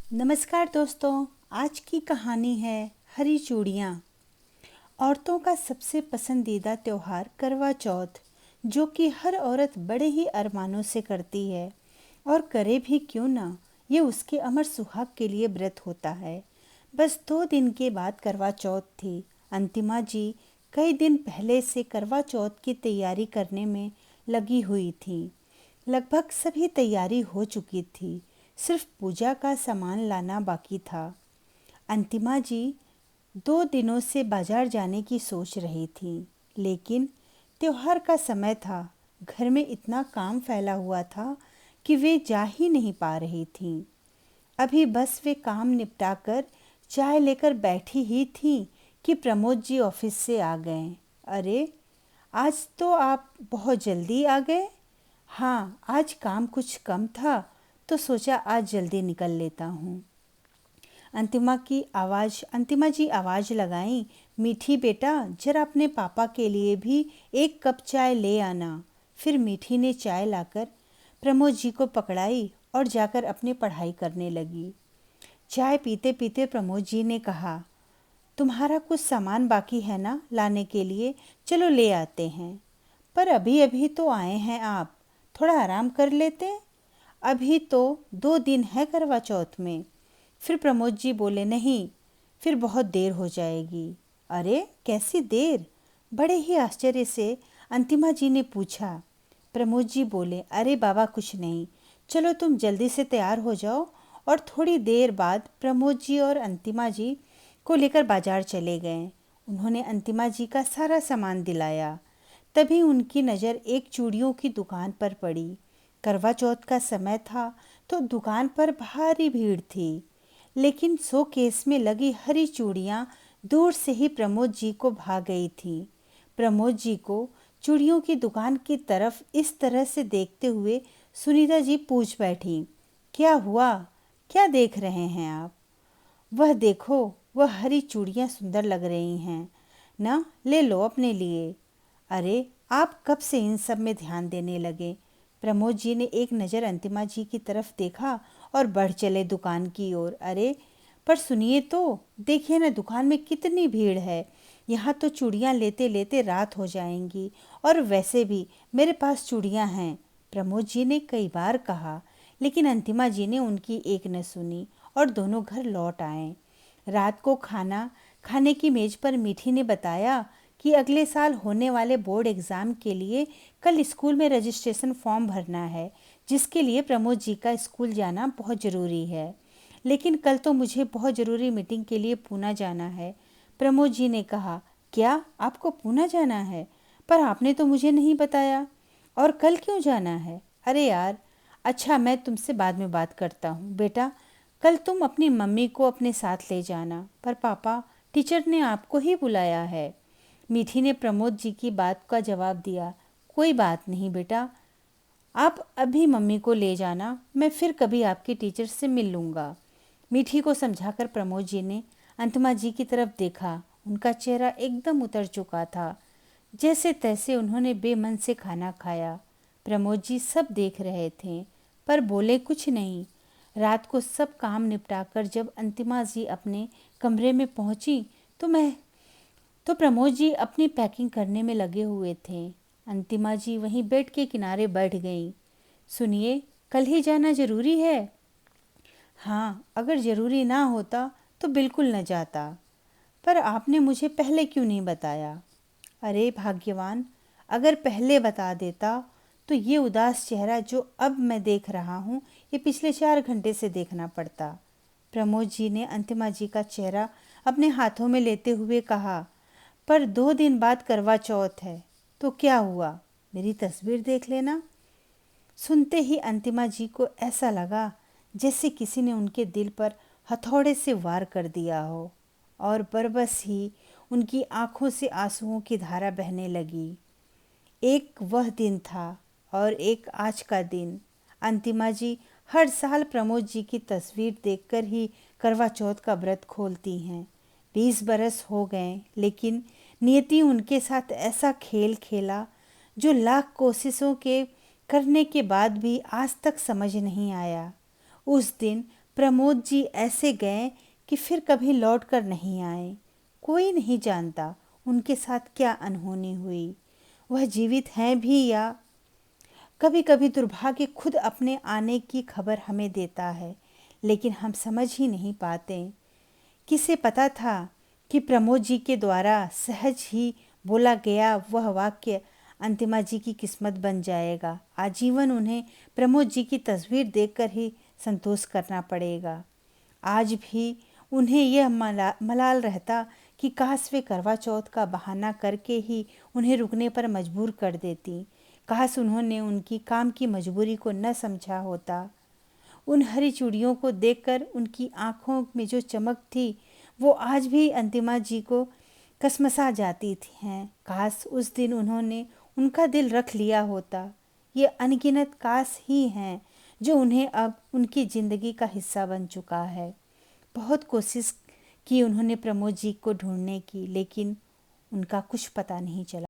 नमस्कार दोस्तों। आज की कहानी है हरी चूड़ियाँ। औरतों का सबसे पसंदीदा त्योहार करवा चौथ, जो कि हर औरत बड़े ही अरमानों से करती है और करे भी क्यों ना, ये उसके अमर सुहाग के लिए व्रत होता है। बस 2 दिन के बाद करवा चौथ थी। अंतिमा जी कई दिन पहले से करवा चौथ की तैयारी करने में लगी हुई थी। लगभग सभी तैयारी हो चुकी थी, सिर्फ पूजा का सामान लाना बाकी था। अंतिमा जी 2 दिनों से बाजार जाने की सोच रही थी, लेकिन त्योहार का समय था। घर में इतना काम फैला हुआ था कि वे जा ही नहीं पा रही थीं। अभी बस वे काम निपटाकर चाय लेकर बैठी ही थी कि प्रमोद जी ऑफिस से आ गए। अरे, आज तो आप बहुत जल्दी आ गए। हाँ, आज काम कुछ कम था तो सोचा आज जल्दी निकल लेता हूँ। अंतिमा जी आवाज़ लगाई, मीठी बेटा, जरा अपने पापा के लिए भी 1 कप चाय ले आना। फिर मीठी ने चाय लाकर प्रमोद जी को पकड़ाई और जाकर अपनी पढ़ाई करने लगी। चाय पीते पीते प्रमोद जी ने कहा, तुम्हारा कुछ सामान बाकी है ना लाने के लिए, चलो ले आते हैं। पर अभी अभी तो आए हैं आप, थोड़ा आराम कर लेते। अभी तो 2 दिन है करवा चौथ में। फिर प्रमोद जी बोले, नहीं, फिर बहुत देर हो जाएगी। अरे, कैसी देर? बड़े ही आश्चर्य से अंतिमा जी ने पूछा। प्रमोद जी बोले, अरे बाबा कुछ नहीं, चलो तुम जल्दी से तैयार हो जाओ। और थोड़ी देर बाद प्रमोद जी और अंतिमा जी को लेकर बाजार चले गए। उन्होंने अंतिमा जी का सारा सामान दिलाया। तभी उनकी नज़र एक चूड़ियों की दुकान पर पड़ी। करवा चौथ का समय था तो दुकान पर भारी भीड़ थी, लेकिन शोकेस में लगी हरी चूड़ियाँ दूर से ही प्रमोद जी को भा गई थी। प्रमोद जी को चूड़ियों की दुकान की तरफ इस तरह से देखते हुए सुनीता जी पूछ बैठी, क्या हुआ? क्या देख रहे हैं आप? वह देखो, वह हरी चूड़ियाँ सुंदर लग रही हैं ना, ले लो अपने लिए। अरे, आप कब से इन सब में ध्यान देने लगे? प्रमोद जी ने एक नज़र अंतिमा जी की तरफ देखा और बढ़ चले दुकान की ओर। अरे, पर सुनिए तो, देखिए ना दुकान में कितनी भीड़ है। यहाँ तो चूड़ियाँ लेते लेते रात हो जाएंगी, और वैसे भी मेरे पास चूड़ियाँ हैं, प्रमोद जी ने कई बार कहा। लेकिन अंतिमा जी ने उनकी एक न सुनी और दोनों घर लौट आए। रात को खाना खाने की मेज पर मीठी ने बताया कि अगले साल होने वाले बोर्ड एग्ज़ाम के लिए कल स्कूल में रजिस्ट्रेशन फॉर्म भरना है, जिसके लिए प्रमोद जी का स्कूल जाना बहुत ज़रूरी है। लेकिन कल तो मुझे बहुत ज़रूरी मीटिंग के लिए पूना जाना है। प्रमोद जी ने कहा, क्या आपको पूना जाना है? पर आपने तो मुझे नहीं बताया। और कल क्यों जाना है? अरे यार, अच्छा मैं तुमसे बाद में बात करता हूँ। बेटा, कल तुम अपनी मम्मी को अपने साथ ले जाना। पर पापा, टीचर ने आपको ही बुलाया है। मीठी ने प्रमोद जी की बात का जवाब दिया, कोई बात नहीं बेटा, आप अभी मम्मी को ले जाना, मैं फिर कभी आपके टीचर से मिल लूँगा। मीठी को समझाकर प्रमोद जी ने अंतिमा जी की तरफ देखा। उनका चेहरा एकदम उतर चुका था। जैसे तैसे उन्होंने बेमन से खाना खाया। प्रमोद जी सब देख रहे थे, पर बोले कुछ नहीं। रात को सब काम निपटाकर जब अंतिमा जी अपने कमरे में पहुंची तो प्रमोद जी अपनी पैकिंग करने में लगे हुए थे। अंतिमा जी वहीं बेड के किनारे बैठ गईं। सुनिए, कल ही जाना ज़रूरी है? हाँ, अगर ज़रूरी ना होता तो बिल्कुल न जाता। पर आपने मुझे पहले क्यों नहीं बताया? अरे भाग्यवान, अगर पहले बता देता तो ये उदास चेहरा जो अब मैं देख रहा हूँ, ये पिछले 4 घंटे से देखना पड़ता। प्रमोद जी ने अंतिमा जी का चेहरा अपने हाथों में लेते हुए कहा, पर 2 दिन बाद करवा चौथ है, तो क्या हुआ? मेरी तस्वीर देख लेना। सुनते ही अंतिमा जी को ऐसा लगा जैसे किसी ने उनके दिल पर हथौड़े से वार कर दिया हो, और बरबस ही उनकी आंखों से आंसुओं की धारा बहने लगी। एक वह दिन था और एक आज का दिन। अंतिमा जी हर साल प्रमोद जी की तस्वीर देखकर ही करवा चौथ का व्रत खोलती हैं। 20 बरस हो गए, लेकिन नियति उनके साथ ऐसा खेल खेला जो लाख कोशिशों के करने के बाद भी आज तक समझ नहीं आया। उस दिन प्रमोद जी ऐसे गए कि फिर कभी लौट कर नहीं आए। कोई नहीं जानता उनके साथ क्या अनहोनी हुई, वह जीवित हैं भी या। कभी कभी दुर्भाग्य खुद अपने आने की खबर हमें देता है, लेकिन हम समझ ही नहीं पाते। किसे पता था कि प्रमोद जी के द्वारा सहज ही बोला गया वह वाक्य अंतिमा जी की किस्मत बन जाएगा। आजीवन उन्हें प्रमोद जी की तस्वीर देखकर ही संतोष करना पड़ेगा। आज भी उन्हें यह मलाल रहता कि काश वे करवा चौथ का बहाना करके ही उन्हें रुकने पर मजबूर कर देती। काश उन्होंने उनकी काम की मजबूरी को न समझा होता। उन हरी चूड़ियों को देखकर उनकी आंखों में जो चमक थी वो आज भी अंतिमा जी को कसमसा जाती थी हैं। काश उस दिन उन्होंने उनका दिल रख लिया होता। ये अनगिनत काश ही हैं जो उन्हें अब उनकी ज़िंदगी का हिस्सा बन चुका है। बहुत कोशिश की उन्होंने प्रमोद जी को ढूंढने की, लेकिन उनका कुछ पता नहीं चला।